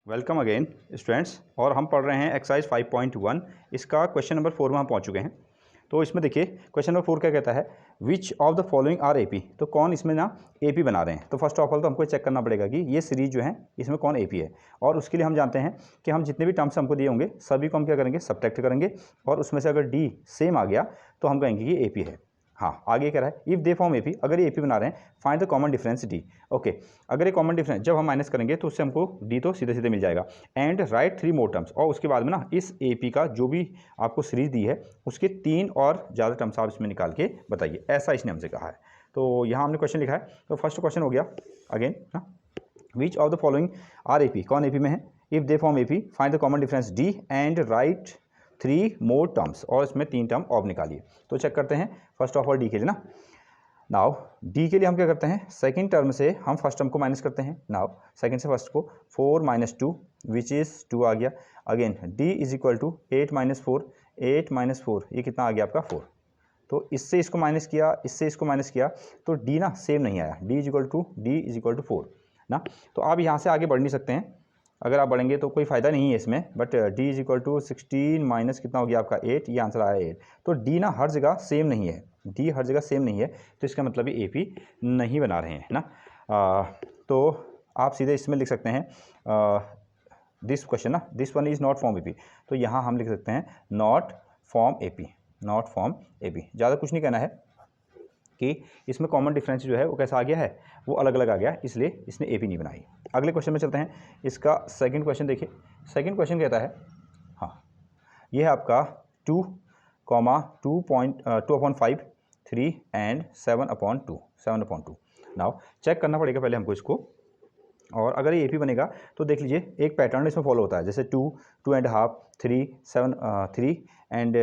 Welcome again students. और हम पढ़ रहे हैं एक्सरसाइज 5.1। इसका क्वेश्चन नंबर 4 में हम पहुंच चुके हैं। तो इसमें देखिए क्वेश्चन नंबर 4 क्या कहता है, which of the following are AP. तो कौन इसमें ना एपी बना रहे हैं। तो फर्स्ट ऑफ ऑल तो हमको चेक करना पड़ेगा कि ये सीरीज जो है इसमें कौन एपी है। और उसके लिए हम जानते हैं कि हम जितने भी टर्म्स हमको दिए होंगे सभी को हम क्या करेंगे, सब्ट्रैक्ट करेंगे। और उसमें से अगर डी सेम आ गया तो हम कहेंगे कि एपी है। हाँ, आगे कह रहा है इफ़ दे फॉर्म एपी, अगर ये एपी बना रहे हैं find the common difference D. Okay, अगर ये कॉमन डिफरेंस जब हम माइनस करेंगे तो उससे हमको डी तो सीधे सीधे मिल जाएगा। एंड राइट 3 मोर टर्म्स, और उसके बाद में ना इस एपी का जो भी आपको सीरीज दी है उसके 3 और ज़्यादा टर्म्स आप इसमें निकाल के बताइए, ऐसा इसने हमसे कहा है। तो यहाँ हमने क्वेश्चन लिखा है। तो फर्स्ट क्वेश्चन हो गया अगेन ना, which of the following are AP, कौन एपी में है। If they form AP find the common difference D and write 3 more terms, और इसमें 3 टर्म और निकालिए। तो चेक करते हैं फर्स्ट ऑफ ऑल डी के लिए ना। नाउ डी के लिए हम क्या करते हैं, सेकंड टर्म से हम फर्स्ट टर्म को माइनस करते हैं। नाउ सेकंड से फर्स्ट को 4 - 2 विच इज़ 2 आ गया। Again D is equal to 8 - 4, 8 - 4 ये कितना आ गया आपका 4। तो इससे इसको माइनस किया, इससे इसको माइनस किया तो डी ना सेम नहीं आया। डी इज इक्वल टू 4 ना। तो आप यहाँ से आगे बढ़ नहीं सकते हैं, अगर आप बढ़ेंगे तो कोई फ़ायदा नहीं है इसमें। But D is equal to 16 minus कितना हो गया आपका 8, ये आंसर आया 8। तो डी ना हर जगह सेम नहीं है, डी हर जगह सेम नहीं है, तो इसका मतलब ये ए पी नहीं बना रहे हैं ना। तो आप सीधे इसमें लिख सकते हैं दिस क्वेश्चन ना, this one is not form A P. तो यहाँ हम लिख सकते हैं not form A P, not form A P. ज़्यादा कुछ नहीं कहना है कि इसमें कॉमन डिफरेंस जो है वो कैसा आ गया है, वो अलग अलग आ गया, इसलिए इसने ए पी नहीं बनाई। अगले क्वेश्चन में चलते हैं। इसका सेकंड क्वेश्चन देखिए। सेकंड क्वेश्चन कहता है, हाँ ये है आपका 2, 2/5, 3 एंड 7/2, 7/2। नाउ चेक करना पड़ेगा पहले हमको इसको। और अगर ये एपी बनेगा तो देख लीजिए एक पैटर्न इसमें फॉलो होता है, जैसे 2, 2.5, 3, 7, 3 एंड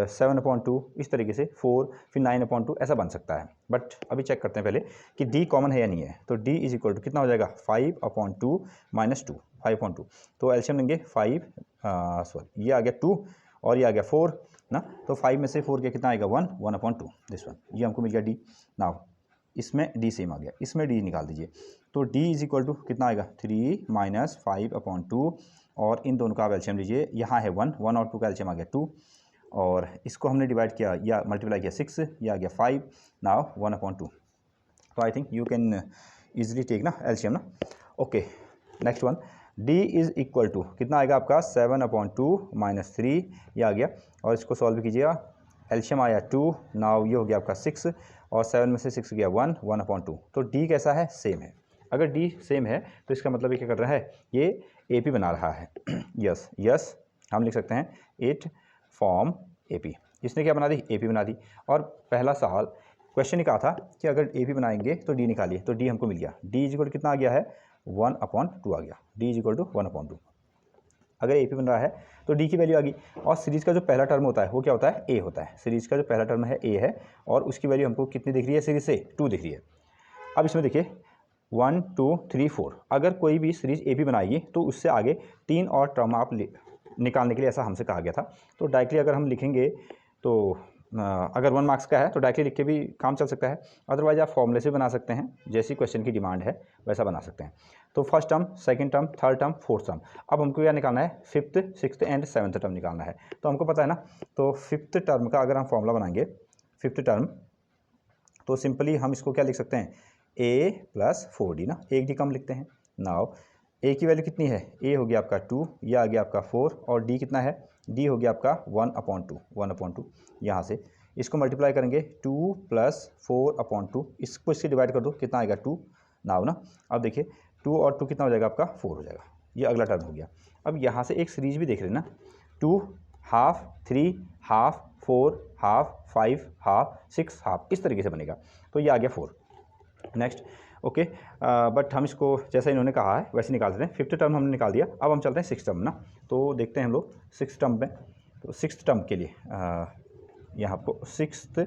7/2, इस तरीके से 4, फिर 9/2 ऐसा बन सकता है। बट अभी चेक करते हैं पहले कि डी कॉमन है या नहीं है। तो डी इज इक्वल टू कितना हो जाएगा 5/2 - 2, 5/2। तो एलसीएम लेंगे 5, सॉरी ये आ गया 2 और ये आ गया 4 ना। तो 5 में से 4 के कितना आएगा 1, 1/2 दिस वन, ये हमको मिल गया डी। नाउ इसमें डी सेम आ गया, इसमें डी निकाल दीजिए। तो d इज इक्वल टू कितना आएगा 3 - 5/2, और इन दोनों का आप एलसीएम लीजिए। यहाँ है 1, 1 और 2 का एलसीएम आ गया 2, और इसको हमने डिवाइड किया या मल्टीप्लाई किया 6, यह आ गया 5, नाउ 1/2। तो I think you can easily take ना एलसीएम ना। Okay, next one, d is equal to कितना आएगा आपका 7/2 - 3, ये आ गया। और इसको सॉल्व कीजिएगा, एलसीएम आया 2, नाउ ये हो गया आपका 6, और 7 में से 6 गया 1, 1/2। तो d कैसा है, सेम है। अगर डी सेम है तो इसका मतलब ये क्या कर रहा है, ये ए पी बना रहा है। यस यस, हम लिख सकते हैं इट फॉर्म ए पी। इसने क्या बना दी, ए पी बना दी। और पहला सवाल क्वेश्चन ने कहा था कि अगर ए पी बनाएंगे तो डी निकालिए। तो डी हमको मिल गया, डी इज इक्वल टू कितना आ गया है 1/2 आ गया। D is equal to 1/2। अगर ए पी बन रहा है तो डी की वैल्यू आ गई। और सीरीज़ का जो पहला टर्म होता है वो क्या होता है, ए होता है। सीरीज़ का जो पहला टर्म है ए है, और उसकी वैल्यू हमको कितनी दिख रही है सीरीज से, 2 दिख रही है। अब इसमें देखिए 1, 2, 3, 4, अगर कोई भी सीरीज ए पी बनाइए तो उससे आगे 3 और टर्म आप निकालने के लिए ऐसा हमसे कहा गया था। तो डायरेक्टली अगर हम लिखेंगे तो अगर 1 मार्क्स का है तो डायरेक्टली लिख के भी काम चल सकता है, अदरवाइज आप फॉर्मूले से बना सकते हैं, जैसी क्वेश्चन की डिमांड है वैसा बना सकते हैं। तो first term, second term, third term, fourth term. अब हमको क्या निकालना है, 5th, 6th and 7th term निकालना है। तो हमको पता है ना, तो 5th टर्म का अगर हम फॉर्मूला बनाएंगे 5th टर्म, तो सिंपली हम इसको क्या लिख सकते हैं, a + 4d ना, एक डी कम लिखते हैं। नाउ a की वैल्यू कितनी है, a हो गया आपका 2, ये आ गया आपका 4, और d कितना है, d हो गया आपका 1/2, 1/2। यहाँ से इसको मल्टीप्लाई करेंगे 2 + 4/2, इसको इससे डिवाइड कर दो, कितना आएगा 2। नाउ ना, अब देखिए 2 और 2 कितना हो जाएगा आपका 4 हो जाएगा। ये अगला टर्म हो गया। अब यहाँ से एक सीरीज भी देख रहे ना, 2, half, 3, half, 4, half, 5, half, 6, half, इस तरीके से बनेगा। तो ये आ गया 4। नेक्स्ट, ओके, बट हम इसको जैसा इन्होंने कहा है वैसे निकाल देते हैं। 5th टर्म हमने निकाल दिया, अब हम चलते हैं 6th टर्म ना। तो देखते हैं हम लोग 6th टर्म में। तो 6th टर्म के लिए यहाँ आपको 6th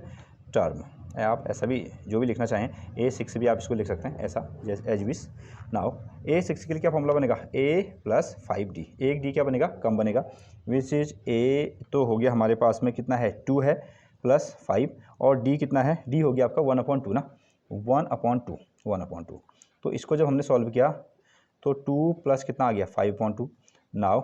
टर्म आप ऐसा भी जो भी लिखना चाहें, A6 भी आप इसको लिख सकते हैं ऐसा, जैसे एज विश। नाउ A6 के लिए क्या फॉर्मूला बनेगा, A + 5d। एक डी क्या बनेगा, कम बनेगा, विच इज A तो हो गया हमारे पास में कितना है 2 है +5, और D कितना है, D हो गया आपका 1/2 ना, 1/2, 1/2। तो इसको जब हमने सॉल्व किया तो 2 प्लस कितना आ गया 5/2। नाउ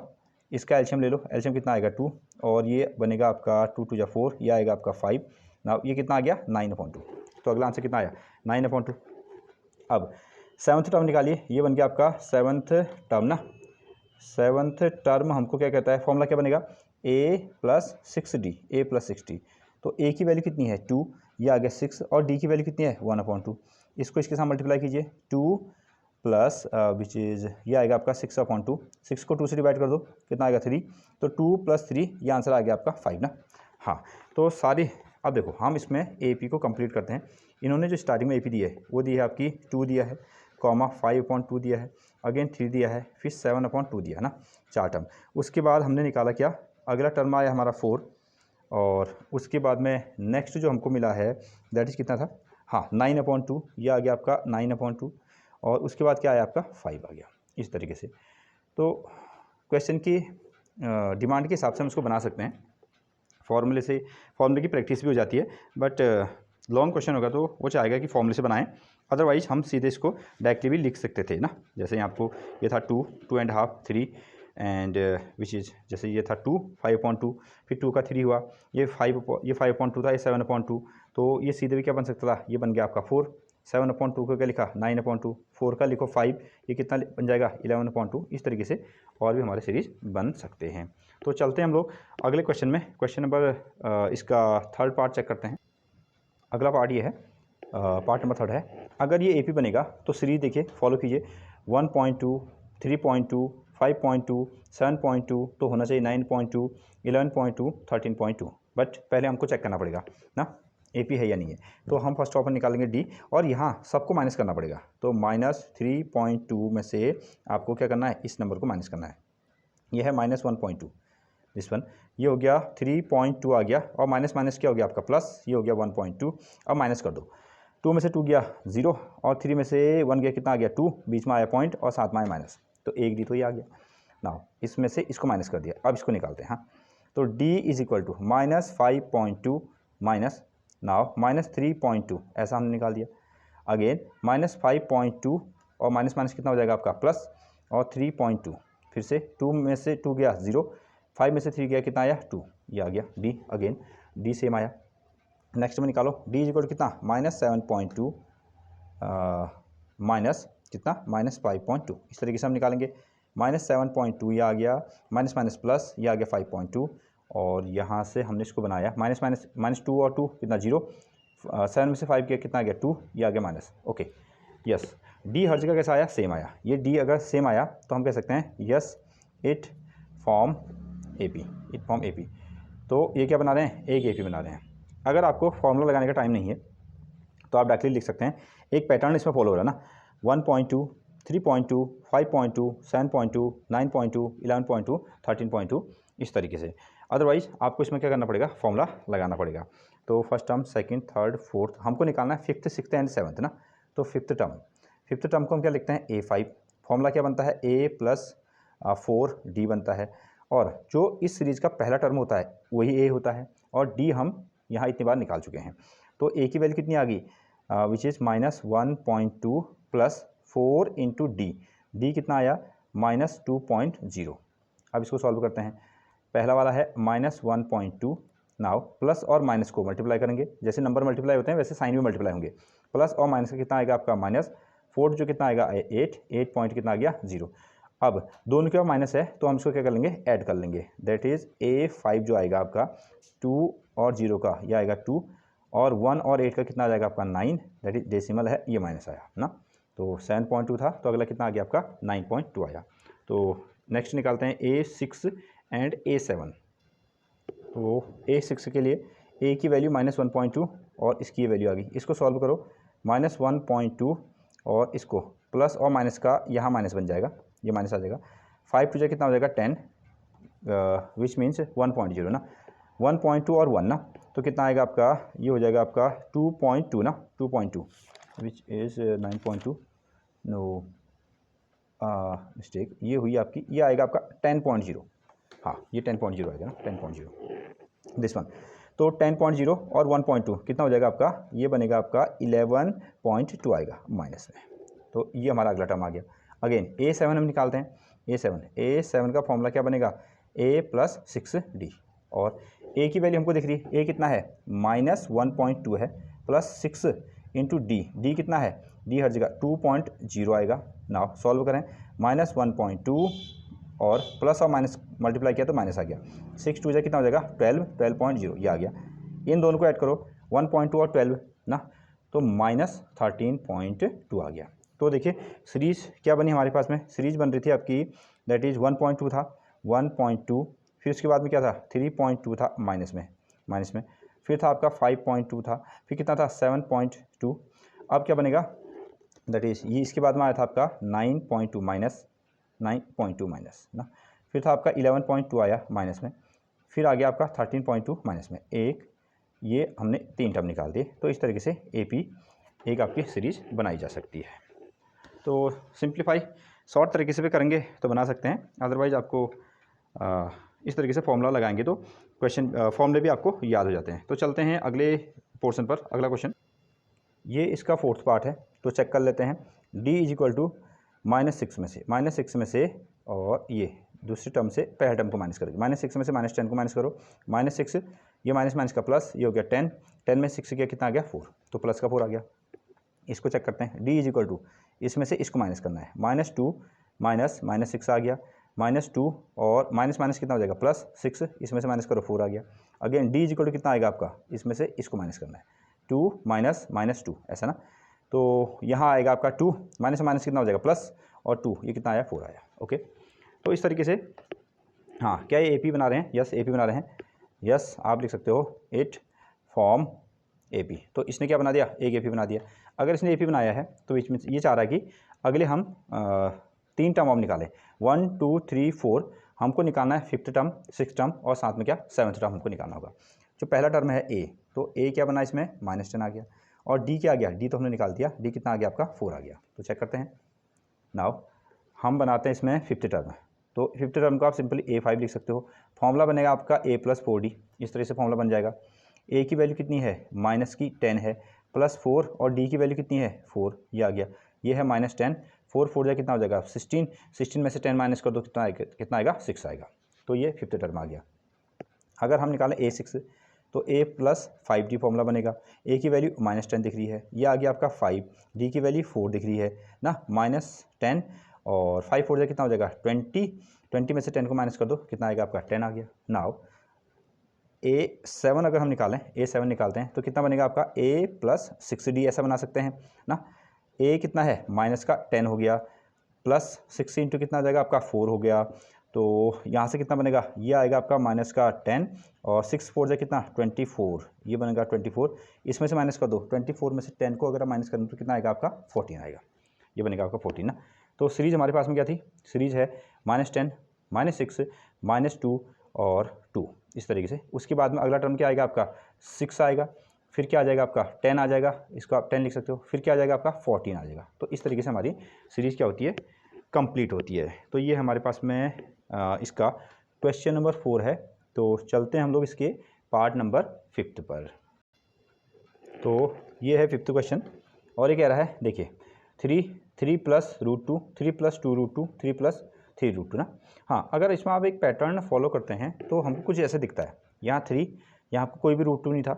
इसका एलसीएम ले लो, एलसीएम कितना आएगा 2, और ये बनेगा आपका 2 2 जा 4, ये आएगा आपका 5। नाउ ये कितना आ गया 9/2। तो अगला आंसर कितना आया 9/2। अब सेवन्थ टर्म निकालिए, ये बन गया आपका सेवन्थ टर्म ना। सेवन्थ टर्म हमको क्या कहता है, फॉर्मूला क्या बनेगा a + 6d, a + 6d। तो a की वैल्यू कितनी है 2, ये आ गया 6, और d की वैल्यू कितनी है 1/2। इसको इसके साथ मल्टीप्लाई कीजिए, 2 प्लस विच इज़ ये आएगा आपका 6/2। 6 को 2 से डिवाइड कर दो, कितना आएगा 3। तो 2 + 3, ये आंसर आ गया आपका 5 ना। हाँ, तो सारी अब देखो हम इसमें AP को कंप्लीट करते हैं। इन्होंने जो स्टार्टिंग में AP दी है वो दी है आपकी 2 दिया है, कॉमा 5/2 दिया है, अगेन 3 दिया है, फिर 7/2 दिया है ना, 4 टर्म। उसके बाद हमने निकाला क्या, अगला टर्म आया हमारा 4, और उसके बाद में नेक्स्ट जो हमको मिला है दैट इज़ कितना था, हाँ 9/2, ये आ गया आपका 9/2, और उसके बाद क्या आया आपका 5 आ गया, इस तरीके से। तो क्वेश्चन की डिमांड के हिसाब से हम इसको बना सकते हैं, फॉर्मूले से, फॉर्मूले की प्रैक्टिस भी हो जाती है, बट लॉन्ग क्वेश्चन होगा तो वो चाहेगा कि फॉर्मूले से बनाएं, अदरवाइज हम सीधे इसको डायरेक्टली भी लिख सकते थे ना। जैसे यहाँ आपको ये था 2, 2.5, 3 एंड विच इज़, जैसे ये था 2, 5/2, फिर 2 का 3 हुआ, ये 5/2 था, ये 7/2, तो ये सीधे भी क्या बन सकता था, ये बन गया आपका 4। 7/2 को क्या लिखा 9/2, 4 का लिखो 5, ये कितना बन जाएगा 11/2। इस तरीके से और भी हमारे सीरीज बन सकते हैं। तो चलते हैं हम लोग अगले क्वेश्चन में। क्वेश्चन नंबर इसका थर्ड पार्ट चेक करते हैं। अगला पार्ट ये है, पार्ट नंबर 3 है। अगर ये AP बनेगा तो सीरीज देखिए, फॉलो कीजिए, 1.2, 3.2, 5.2, 7.2, तो होना चाहिए 9.2, 11.2, 13.2। बट पहले हमको चेक करना पड़ेगा ना AP है या नहीं है। तो हम फर्स्ट ऑप्शन निकालेंगे D, और यहाँ सबको माइनस करना पड़ेगा। तो -3.2 में से आपको क्या करना है, इस नंबर को माइनस करना है। यह है -1.2, दिस वन, ये हो गया 3.2 आ गया, और माइनस माइनस क्या हो गया आपका प्लस, ये हो गया 1.2। अब माइनस कर दो, 2 में से 2 गया 0, और 3 में से 1 गया, कितना आ गया 2, बीच में आया पॉइंट, और साथ में आया माइनस, तो 1 D तो ये आ गया। नाउ इसमें से इसको माइनस कर दिया, अब इसको निकालते हैं। हाँ, तो D = -5.2 माइनस, नाउ -3.2, ऐसा हमने निकाल दिया। अगेन -5.2, और माइनस माइनस कितना हो जाएगा आपका प्लस, और 3.2, फिर से 2 में से 2 गया 0, 5 में से 3 गया, कितना आया 2, ये आ गया D। अगेन D सेम आया। नेक्स्ट में निकालो, D = कितना -7.2 माइनस कितना -5.2, इस तरीके से हम निकालेंगे। -7.2 ये आ गया, माइनस माइनस प्लस, ये आ गया 5.2, और यहाँ से हमने इसको बनाया -2 और 2 कितना 0, 7 में से 5 गया, कितना आ गया 2, ये आ गया माइनस। ओके, यस, D हर जगह कैसा आया, सेम आया। ये D अगर सेम आया तो हम कह सकते हैं यस इट फॉर्म AP। तो ये क्या बना रहे हैं, एक AP बना रहे हैं। अगर आपको फॉर्मूला लगाने का टाइम नहीं है तो आप डायरेक्टली लिख सकते हैं, एक पैटर्न इसमें फॉलो हो रहा है ना, 1.2, 3.2, 5.2, 7.2, 9.2, 11.2, 13.2, इस तरीके से। अदरवाइज आपको इसमें क्या करना पड़ेगा, फॉर्मूला लगाना पड़ेगा। तो first term, second, third, fourth, हमको निकालना है 5th, 6th एंड 7th ना। तो 5th टर्म को हम क्या लिखते हैं A5। फॉर्मूला क्या बनता है, A + 4D बनता है, और जो इस सीरीज़ का पहला टर्म होता है वही A होता है, और D हम यहाँ इतनी बार निकाल चुके हैं। तो A की वैल्यू कितनी आ गई, विच इज़ -1.2 + 4 × D कितना आया -2.0। अब इसको सॉल्व करते हैं। पहला वाला है -1.2, नाउ प्लस और माइनस को मल्टीप्लाई करेंगे, जैसे नंबर मल्टीप्लाई होते हैं वैसे साइन भी मल्टीप्लाई होंगे। प्लस और माइनस का कितना आएगा आपका -4, जो कितना आएगा 8 पॉइंट कितना आ गया 0। अब दोनों के बाद माइनस है तो हम इसको क्या कर लेंगे, ऐड कर लेंगे। दैट इज़ A5 जो आएगा आपका 2 और 0 का, ये आएगा 2, और 1 और 8 का कितना आ जाएगा आपका 9, दैट इज डेसिमल है, ये माइनस आया ना। तो 7.2 था, तो अगला कितना आ गया आपका 9.2 आया। तो नेक्स्ट निकालते हैं A6 एंड A7। तो A6 के लिए A की वैल्यू -1.2 और इसकी वैल्यू आ गई, इसको सॉल्व करो, -1.2 और इसको प्लस और माइनस का यहाँ माइनस बन जाएगा, ये माइनस आ जाएगा। 5 टू कितना हो जाएगा 10, विच मीन्स 1.0 ना, 1.2 और 1 ना, तो कितना आएगा आपका, ये हो जाएगा आपका 2.2 ना, 2.2 विच इज़ 9.2, नो मिस्टेक, ये हुई आपकी, ये आएगा आपका 10.0, हाँ ये 10.0 आएगा ना, 10.0 दिस वन। तो 10.0 और 1.2 कितना हो जाएगा आपका, ये बनेगा आपका 11.2 आएगा माइनस में। तो ये हमारा अगला टर्म आ गया। अगेन A7 हम निकालते हैं, A7 का फॉर्मूला क्या बनेगा, A + 6D, और A की वैल्यू हमको दिख रही है, A कितना है -1.2 है, प्लस 6 इंटू D कितना है, D हर जगह 2.0 आएगा। नाउ सॉल्व करें, -1.2 और प्लस और माइनस मल्टीप्लाई किया तो माइनस आ गया, 6 2 कितना हो जाएगा 12.0 ये आ गया। इन दोनों को ऐड करो 1.2 और 12 ना, तो -13.2 आ गया। तो देखिए सीरीज क्या बनी हमारे पास में, सीरीज बन रही थी आपकी दैट इज़ 1.2 था, 1.2, फिर उसके बाद में क्या था 3.2 था माइनस में, फिर था आपका 5.2 था, फिर कितना था 7.2, अब क्या बनेगा दैट इज़ ये इसके बाद में आया था आपका 9.2 माइनस ना, फिर था आपका 11.2 आया माइनस में, फिर आ गया आपका 13.2 माइनस में, ये हमने 3 टर्म निकाल दिए। तो इस तरीके से AP एक आपकी सीरीज बनाई जा सकती है। तो सिंप्लीफाई शॉर्ट तरीके से भी करेंगे तो बना सकते हैं, अदरवाइज आपको इस तरीके से फॉर्मूला लगाएंगे तो क्वेश्चन फॉर्मूले भी आपको याद हो जाते हैं। तो चलते हैं अगले पोर्शन पर, अगला क्वेश्चन, ये इसका 4th पार्ट है, तो चेक कर लेते हैं। D = -6 में से और ये दूसरी टर्म से पहले टर्म को माइनस करोगे, -6 में से -10 को माइनस करो, -6 ये माइनस का प्लस, ये हो गया 10 में 6 गया कितना आ गया 4, तो प्लस का 4 आ गया। इसको चेक करते हैं, D = इसमें से इसको माइनस करना है, -2 -6 आ गया, -2 और माइनस कितना हो जाएगा +6, इसमें से माइनस करो 4 आ गया। अगेन D = कितना आएगा आपका, इसमें से इसको माइनस करना है, 2 -2 ऐसा ना, तो यहाँ आएगा आपका 2 माइनस कितना हो जाएगा प्लस, और 2 ये कितना आया 4 आया। ओके, तो इस तरीके से हाँ, क्या ये AP बना रहे हैं, यस AP बना रहे हैं, यस आप लिख सकते हो इट फॉर्म AP। तो इसने क्या बना दिया, एक AP बना दिया। अगर इसने AP बनाया है तो इसमें ये चाह रहा है कि अगले हम 3 टर्म हम निकालें, 1 2 3 4 हमको निकालना है, 5th टर्म 6th टर्म और साथ में क्या 7th टर्म हमको निकालना होगा। जो पहला टर्म है A, तो A क्या बना इसमें -10 आ गया, और D क्या आ गया, D तो हमने निकाल दिया, D कितना आ गया आपका 4 आ गया। तो चेक करते हैं, नाउ हम बनाते हैं इसमें 5th टर्म, तो 5th टर्म को आप सिंपली A5 लिख सकते हो, फॉर्मूला बनेगा आपका A + 4D, इस तरह से फॉर्मूला बन जाएगा। A की वैल्यू कितनी है -10 है, +4 और D की वैल्यू कितनी है 4, ये आ गया, ये है -10, 4 4 कितना हो जाएगा 16 में से 10 माइनस कर दो कितना आएगा 6 आएगा। तो ये 5th टर्म आ गया। अगर हम निकालें A6 तो A + 5D फॉर्मूला बनेगा, A की वैल्यू -10 दिख रही है, ये आ गया आपका 5, D की वैल्यू 4 दिख रही है ना, -10 और 5 4 कितना हो जाएगा 20 में से 10 को माइनस कर दो कितना आएगा आपका 10 आ गया। नाउ A7 अगर हम निकालें, A7 निकालते हैं तो कितना बनेगा आपका A + 6D ऐसा बना सकते हैं ना, A कितना है -10 हो गया, +6 इंटू कितना आ जाएगा आपका 4 हो गया, तो यहाँ से कितना बनेगा, ये आएगा आपका -10 और 6 4 कितना 24, ये बनेगा 24, इसमें से माइनस कर दो 24 में से 10 को अगर माइनस करें तो कितना आएगा आपका 14 आएगा, ये बनेगा आपका 14 ना। तो सीरीज हमारे पास में क्या थी, सीरीज है -10 -6 -2 और 2 इस तरीके से। उसके बाद में अगला टर्म क्या आएगा आपका 6 आएगा, फिर क्या आ जाएगा आपका 10 आ जाएगा, इसको आप 10 लिख सकते हो, फिर क्या आ जाएगा आपका 14 आ जाएगा। तो इस तरीके से हमारी सीरीज़ क्या होती है, कंप्लीट होती है। तो ये हमारे पास में इसका क्वेश्चन नंबर 4 है। तो चलते हैं हम लोग इसके पार्ट नंबर 5 पर। तो ये है 5th क्वेश्चन और ये कह रहा है देखिए 3 + √2 3 + 2√2 3 + 3√2 ना। हाँ, अगर इसमें आप एक पैटर्न फॉलो करते हैं तो हमको कुछ ऐसे दिखता है, यहाँ 3, यहाँ आपको कोई भी √2 नहीं था,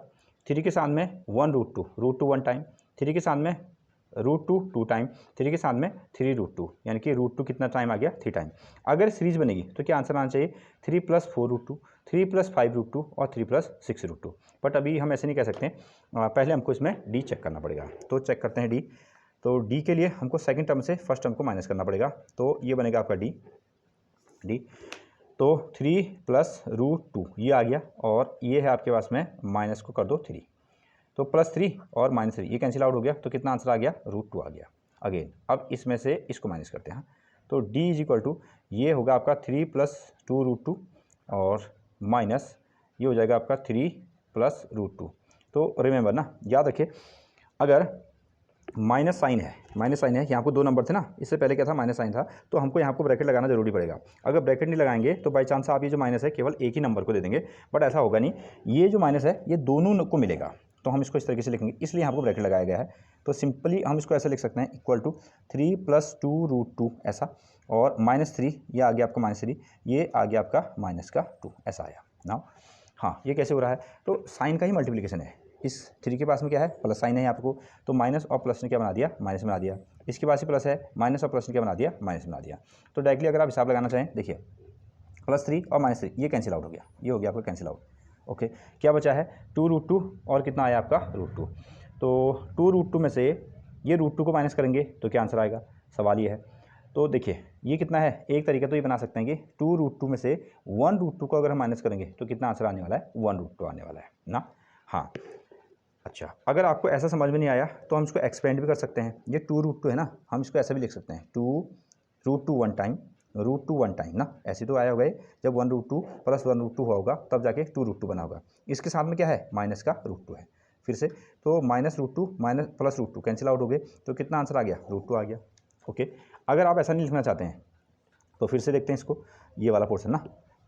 3 के साथ में 1√2 1 टाइम, 3 के साथ में √2 2 टाइम, 3 के साथ में 3√2 यानी कि √2 कितना टाइम आ गया 3 टाइम। अगर सीरीज बनेगी तो क्या आंसर आना चाहिए 3 + 4√2 3 + 5√2 और 3 + 6√2। बट अभी हम ऐसे नहीं कह सकते, पहले हमको इसमें D चेक करना पड़ेगा। तो चेक करते हैं D। तो D के लिए हमको सेकंड टर्म से फर्स्ट टर्म को माइनस करना पड़ेगा, तो ये बनेगा आपका D। तो 3 + √2 ये आ गया और ये है आपके पास में माइनस को कर दो 3, तो +3 और -3 ये कैंसिल आउट हो गया, तो कितना आंसर आ गया √2 आ गया। अगेन अब इसमें से इसको माइनस करते हैं, तो D = ये होगा आपका 3 + 2√2 और माइनस ये हो जाएगा आपका 3 + √2। तो रिमेंबर ना, याद रखिए अगर माइनस साइन है यहाँ को 2 नंबर थे ना, इससे पहले क्या था माइनस साइन था, तो हमको यहाँ को ब्रैकेट लगाना जरूरी पड़ेगा। अगर ब्रैकेट नहीं लगाएंगे तो बाई चांस आप ये जो माइनस है केवल एक ही नंबर को दे देंगे, बट ऐसा होगा नहीं, ये जो माइनस है ये दोनों को मिलेगा, तो हम इसको इस तरीके से लिखेंगे, इसलिए यहाँ पर ब्रैकेट लगाया गया है। तो सिंपली हम इसको ऐसे लिख सकते हैं इक्वल टू 3 + 2√2 ऐसा, और -3 ये आ गया आपका -3, ये आ गया आपका -2 ऐसा आया ना। हाँ, ये कैसे हो रहा है, तो साइन का ही मल्टीप्लिकेशन है। इस 3 के पास में क्या है, प्लस साइन है आपको, तो माइनस और प्लस ने क्या बना दिया, माइनस बना दिया। इसके पास ही प्लस है, माइनस और प्लस ने क्या बना दिया, माइनस बना दिया। तो डायरेक्टली अगर आप हिसाब लगाना चाहें, देखिए +3 और -3 ये कैंसिल आउट हो गया, ये हो गया आपका कैंसिल आउट। ओके, क्या बचा है 2√2 और कितना आया आपका √2। तो 2√2 में से ये √2 को माइनस करेंगे तो क्या आंसर आएगा, सवाल ये है। तो देखिए ये कितना है, एक तरीका तो ये बना सकते हैं कि 2√2 में से 1√2 को अगर हम माइनस करेंगे तो कितना आंसर आने वाला है, 1√2 आने वाला है ना। हाँ, अच्छा, अगर आपको ऐसा समझ में नहीं आया तो हम इसको एक्सपेंड भी कर सकते हैं। ये 2√2 है ना, हम इसको ऐसे भी लिख सकते हैं 2√2 वन टाइम, √2 वन टाइम ना, ऐसे तो आया होगा ये, जब 1√2 + 1√2 हुआ होगा तब जाके 2√2 बना होगा। इसके साथ में क्या है, माइनस का √2 है। फिर से तो -√2 माइनस +√2 कैंसिल आउट हो गए, तो कितना आंसर आ गया, √2 आ गया। ओके, अगर आप ऐसा नहीं लिखना चाहते हैं तो फिर से देखते हैं इसको, ये वाला पोर्शन ना,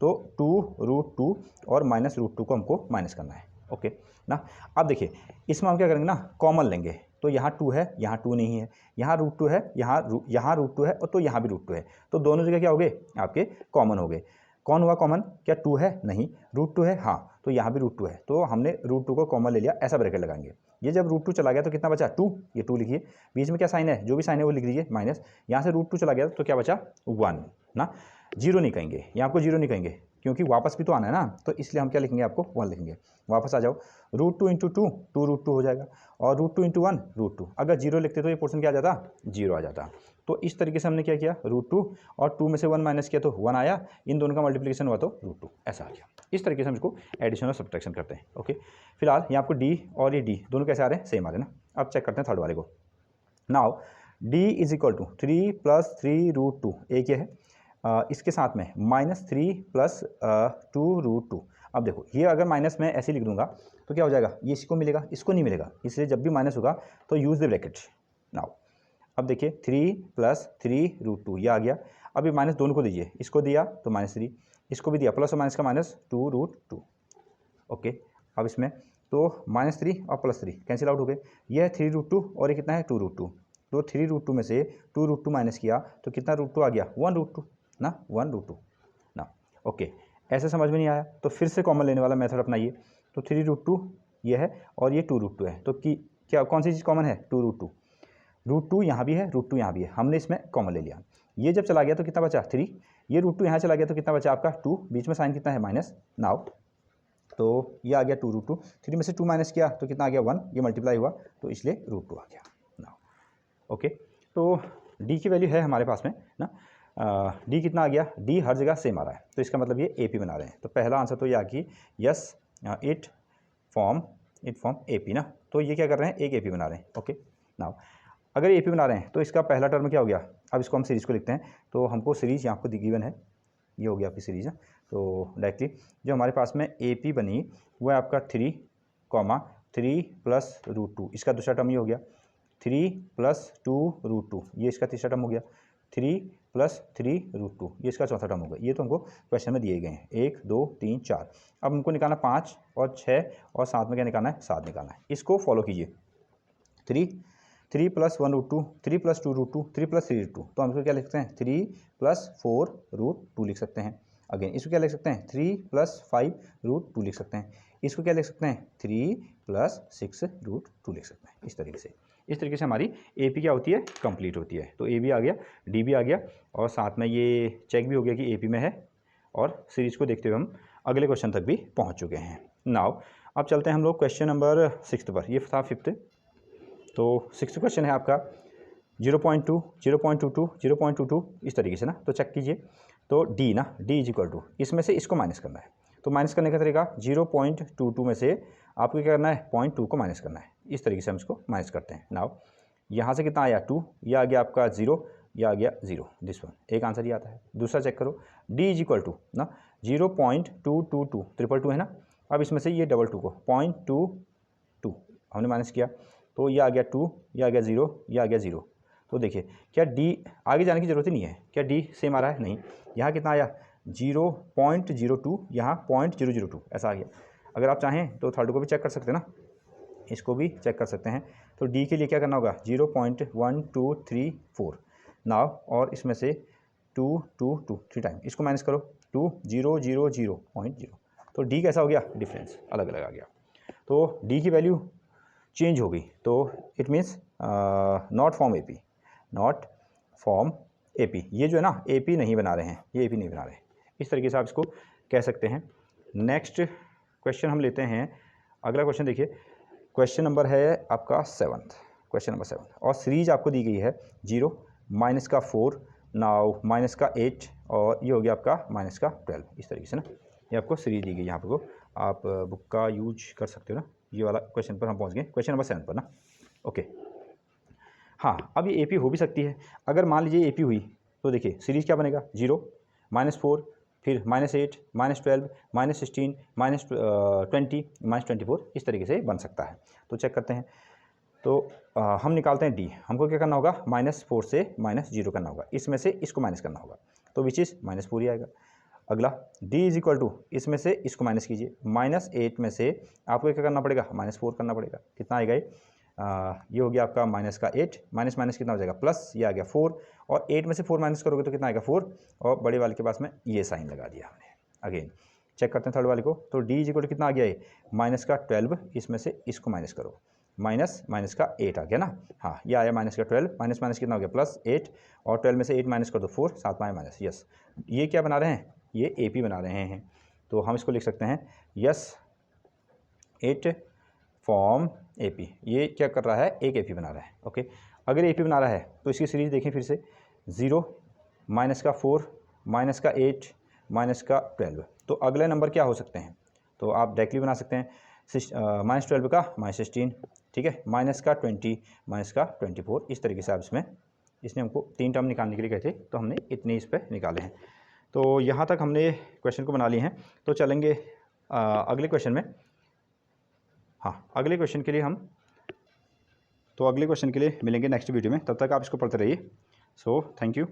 तो 2√2 और -√2 को हमको माइनस करना है। ओके ना, अब देखिए इसमें हम क्या करेंगे ना, कॉमन लेंगे। तो यहाँ 2 है, यहाँ 2 नहीं है, यहाँ √2 है, यहाँ √2 है, और तो यहाँ भी √2 है, तो दोनों जगह क्या हो गए आपके, कॉमन हो गए। कौन हुआ कॉमन, क्या 2 है, नहीं, √2 है, हाँ, तो यहाँ भी √2 है, तो हमने √2 को कॉमन ले लिया, ऐसा ब्रैकेट लगाएंगे। ये जब √2 चला गया तो कितना बचा, 2, ये 2 लिखिए, बीच में क्या साइन है, जो भी साइन है वो लिख लीजिए माइनस, यहाँ से √2 चला गया तो क्या बचा, 1 ना। 0 नहीं कहेंगे, यहाँ आपको 0 नहीं कहेंगे, क्योंकि वापस भी तो आना है ना, तो इसलिए हम क्या लिखेंगे, आपको 1 लिखेंगे। वापस आ जाओ, √2 × 2 2√2 हो जाएगा, और √2 × 1 √2। अगर 0 लिखते तो ये पोर्शन क्या आ जाता, 0 आ जाता। तो इस तरीके से हमने क्या किया, √2 और 2 में से 1 माइनस किया तो 1 आया, इन दोनों का मल्टीप्लिकेशन हुआ तो √2 ऐसा आ गया। इस तरीके से हम इसको एडिशन और सब्ट्रैक्शन करते हैं। ओके, फिलहाल यहाँ आपको डी और ये डी दोनों कैसे आ रहे हैं, सेम आ रहे हैं ना। अब चेक करते हैं थर्ड वाले को। Now D is equal to 3 + 3√2, एक ये है, इसके साथ में -3 + 2√2। अब देखो ये अगर माइनस में ऐसे लिख दूंगा तो क्या हो जाएगा, ये इसको मिलेगा, इसको नहीं मिलेगा, इसलिए जब भी माइनस होगा तो यूज़ द ब्रैकेट। नाउ अब देखिए 3 + 3√2 ये आ गया। अब ये माइनस दोनों को दीजिए, इसको दिया तो -3, इसको भी दिया, प्लस और माइनस का -2√2। ओके, अब इसमें तो -3 और +3 कैंसिल आउट हो गए, ये है 3√2 और ये कितना है 2√2। तो 3√2 में से 2√2 माइनस किया तो कितना √2 आ गया, 1√2 ना, 1√2 ना। ओके, ऐसे समझ में नहीं आया तो फिर से कॉमन लेने वाला मेथड अपनाइए। तो 3√2 ये है और ये 2√2 है, तो कि क्या कौन सी चीज़ कॉमन है, 2√2। √2 यहाँ भी है, √2 यहाँ भी है, हमने इसमें कॉमन ले लिया। ये जब चला गया तो कितना बचा, 3, ये √2 यहाँ चला गया तो कितना बचा आपका 2, बीच में साइन कितना है, माइनस। नाउ तो ये आ गया 2√2, 3 में से 2 माइनस किया तो कितना आ गया, 1, ये मल्टीप्लाई हुआ तो इसलिए √2 आ गया। नाउ ओके, तो डी की वैल्यू है हमारे पास में ना, डी कितना आ गया, डी हर जगह सेम आ रहा है, तो इसका मतलब ये ए पी बना रहे हैं। तो पहला आंसर तो ये आ कि yes, it form A P ना, तो ये क्या कर रहे हैं, एक ए पी बना रहे हैं। ओके, नाउ अगर ए पी बना रहे हैं तो इसका पहला टर्म क्या हो गया, अब इसको हम सीरीज़ को लिखते हैं। तो हमको सीरीज़ यहाँ आपको गिवन है, ये हो गया आपकी सीरीज़। तो डायरेक्टली जो हमारे पास में ए पी बनी वो है आपका 3, 3 + √2, इसका दूसरा टर्म ये हो गया 3 + 2√2, ये इसका तीसरा टर्म हो गया 3 + 3√2, ये इसका चौथा टर्म हो गया। ये तो हमको क्वेश्चन में दिए गए हैं 1 2 3 4। अब हमको निकालना 5 और 6 और 7 में क्या निकालना है, 7 निकालना है। इसको फॉलो कीजिए, 3 + 1√2, 3 + 2√2, 3 + 3√2, तो हम इसको क्या लिख सकते हैं, 3 + 4√2 लिख सकते हैं। अगेन इसको क्या लिख सकते हैं, 3 + 5√2 लिख सकते हैं। इसको क्या लिख सकते हैं, 3 + 6√2 लिख सकते हैं। इस तरीके से हमारी ए पी क्या होती है, कंप्लीट होती है। तो ए भी आ गया, डी भी आ गया, और साथ में ये चेक भी हो गया कि ए पी में है, और सीरीज को देखते हुए हम अगले क्वेश्चन तक भी पहुंच चुके हैं। नाउ अब चलते हैं हम लोग क्वेश्चन नंबर 6 पर, ये था 5th। तो 6th क्वेश्चन है आपका 0.2, 0.22, 0.22 इस तरीके से ना। तो चेक कीजिए, तो डी ना, डी इज इक्वल टू, इसमें से इसको माइनस करना है। तो माइनस करने का तरीका 0.22 में से आपको क्या करना है, 0.2 को माइनस करना है। इस तरीके से हम इसको माइनस करते हैं। नाउ यहाँ से कितना आया 2, यह आ गया आपका 0, यह आ गया 0, दिस वन, एक आंसर ये आता है। दूसरा चेक करो, डी इज इक्वल टू ना 0.222, 222 है ना। अब इसमें से ये 2 को 0.22 हमने माइनस किया, तो ये आ गया 2, ये आ गया 0, ये आ गया 0। तो देखिए क्या डी आगे जाने की ज़रूरत ही नहीं है, क्या डी सेम आ रहा है, नहीं। यहाँ कितना आया 0.02, यहाँ 0.002 ऐसा आ गया। अगर आप चाहें तो थर्ड को भी चेक कर सकते हैं ना, इसको भी चेक कर सकते हैं। तो डी के लिए क्या करना होगा 0.1234 नाव, और इसमें से 2 टाइम इसको माइनस करो 2000.0, तो डी कैसा हो गया, डिफरेंस अलग अलग आ गया। तो डी की वैल्यू चेंज हो गई, तो it means not form AP, not form AP. ये जो है ना एपी नहीं बना रहे हैं, ये एपी नहीं बना रहे हैं, इस तरीके से आप इसको कह सकते हैं। नेक्स्ट क्वेश्चन हम लेते हैं। अगला क्वेश्चन देखिए, क्वेश्चन नंबर है आपका 7th, क्वेश्चन नंबर 7, और सीरीज आपको दी गई है 0 माइनस का 4 नाउ माइनस का 8 और ये हो गया आपका माइनस का 12, इस तरीके से ना ये आपको सीरीज दी गई। यहाँ पर को आप बुक का यूज कर सकते हो ना। ये वाला क्वेश्चन पर हम पहुँच गए, क्वेश्चन नंबर 7 पर ना। ओके, हाँ, अब ये एपी हो भी सकती है। अगर मान लीजिए एपी हुई तो देखिए सीरीज क्या बनेगा 0 -4 फिर -8 -12 -16 -20 -24, इस तरीके से बन सकता है। तो चेक करते हैं। तो हम निकालते हैं डी। हमको क्या करना होगा -4 से -0 करना होगा, इसमें से इसको माइनस करना होगा, तो विच इज़ -4 ही आएगा। अगला डी इज इक्वल टू, इसमें से इसको माइनस कीजिए, -8 में से आपको क्या करना पड़ेगा -4 करना पड़ेगा। कितना आएगा ये हो गया आपका माइनस का 8, माइनस माइनस कितना हो जाएगा प्लस, ये आ गया 4, और 8 में से 4 माइनस करोगे तो कितना आएगा 4, और बड़े वाले के पास में ये साइन लगा दिया हमने। अगेन चेक करते हैं थर्ड वाले को। तो डी इज इक्वल टू कितना आ गया है माइनस का 12, इसमें से इसको माइनस करो, माइनस का 8 आ गया ना। हाँ, ये आया माइनस का 12, माइनस माइनस कितना हो गया +8, और 12 में से 8 माइनस कर दो 4, 7 में माइनस। यस, ये क्या बना रहे हैं, ये ए पी बना रहे हैं। तो हम इसको लिख सकते हैं yes it form A P. ये क्या कर रहा है, एक ए पी बना रहा है। ओके, अगर ए पी बना रहा है तो इसकी सीरीज देखें फिर से 0 माइनस का 4 माइनस का 8 माइनस का 12। तो अगले नंबर क्या हो सकते हैं, तो आप डायरेक्टली बना सकते हैं -12 का -16, ठीक है, माइनस का 20 माइनस का 24, इस तरीके से आप इसने हमको 3 टर्म निकालने के लिए कहे थे, तो हमने इतने इस पर निकाले हैं। तो यहाँ तक हमने क्वेश्चन को बना लिए हैं। तो चलेंगे अगले क्वेश्चन में। हाँ, अगले क्वेश्चन के लिए अगले क्वेश्चन के लिए मिलेंगे नेक्स्ट वीडियो में। तब तक आप इसको पढ़ते रहिए। So thank you.